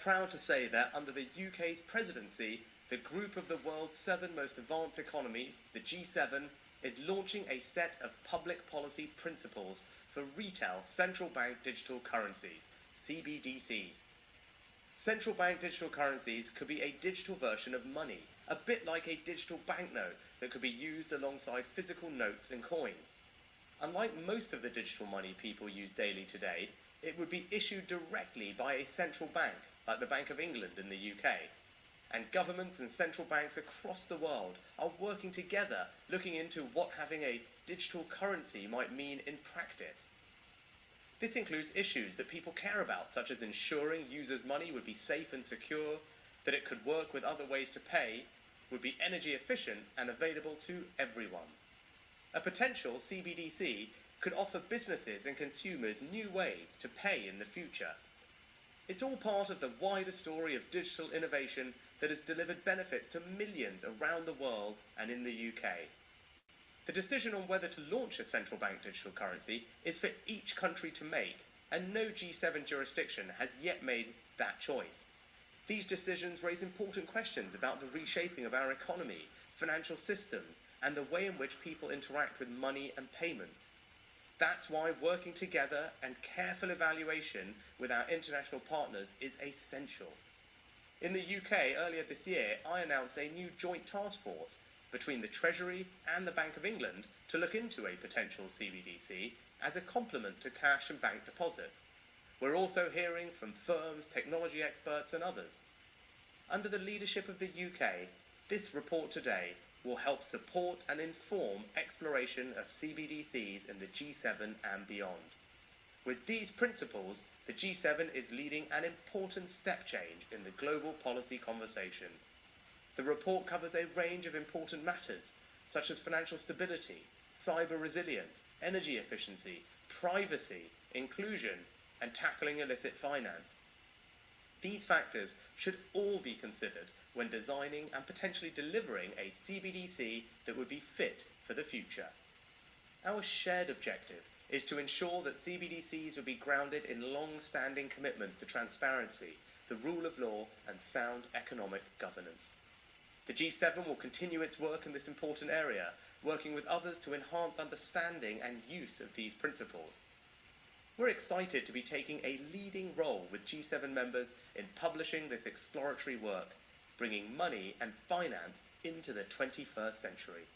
proud to say that under the UK's presidency, the group of the world's 7 most advanced economies, the G7, is launching a set of public policy principles for retail central bank digital currencies, CBDCs. Central bank digital currencies could be a digital version of money, a bit like a digital banknote that could be used alongside physical notes and coins. Unlike most of the digital money people use daily today, it would be issued directly by a central bank, like the Bank of England in the UK. And governments and central banks across the world are working together, looking into what having a digital currency might mean in practice. This includes issues that people care about, such as ensuring users' money would be safe and secure, that it could work with other ways to pay, would be energy efficient and available to everyone. A potential CBDC could offer businesses and consumers new ways to pay in the future. It's all part of the wider story of digital innovation that has delivered benefits to millions around the world and in the UK. The decision on whether to launch a central bank digital currency is for each country to make, and no G7 jurisdiction has yet made that choice. These decisions raise important questions about the reshaping of our economy, financial systems, and the way in which people interact with money and payments. That's why working together and careful evaluation with our international partners is essential. In the UK, earlier this year, I announced a new joint task force between the Treasury and the Bank of England to look into a potential CBDC as a complement to cash and bank deposits. We're also hearing from firms, technology experts and others. Under the leadership of the UK, this report today will help support and inform exploration of CBDCs in the G7 and beyond. With these principles, the G7 is leading an important step change in the global policy conversation. The report covers a range of important matters, such as financial stability, cyber resilience, energy efficiency, privacy, inclusion, and tackling illicit finance. These factors should all be considered when designing and potentially delivering a CBDC that would be fit for the future. Our shared objective is to ensure that CBDCs will be grounded in long-standing commitments to transparency, the rule of law, and sound economic governance. The G7 will continue its work in this important area, working with others to enhance understanding and use of these principles. We're excited to be taking a leading role with G7 members in publishing this exploratory work, bringing money and finance into the 21st century.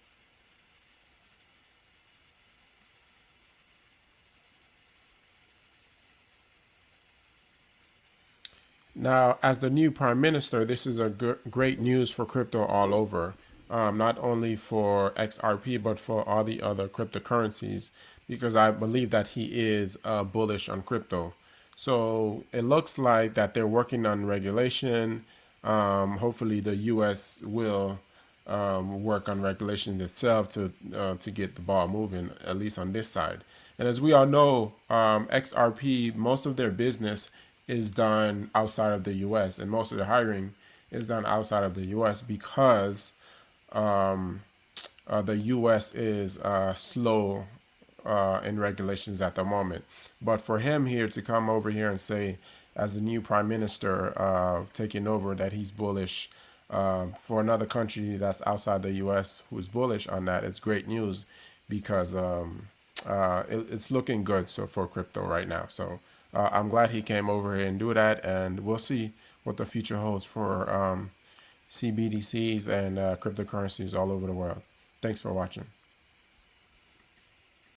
Now, as the new prime minister, this is a great news for crypto all over, not only for XRP, but for all the other cryptocurrencies, because I believe that he is bullish on crypto. So it looks like that they're working on regulation. Hopefully the U.S. will work on regulations itself to get the ball moving, at least on this side. And as we all know, XRP, most of their business is done outside of the U.S. and most of the hiring is done outside of the U.S. because the U.S. is slow in regulations at the moment. But for him here to come over here and say, as the new prime minister taking over, that he's bullish for another country that's outside the U.S. who's bullish on that, it's great news because it's looking good for crypto right now. So I'm glad he came over here and do that, and we'll see what the future holds for CBDCs and cryptocurrencies all over the world. Thanks for watching.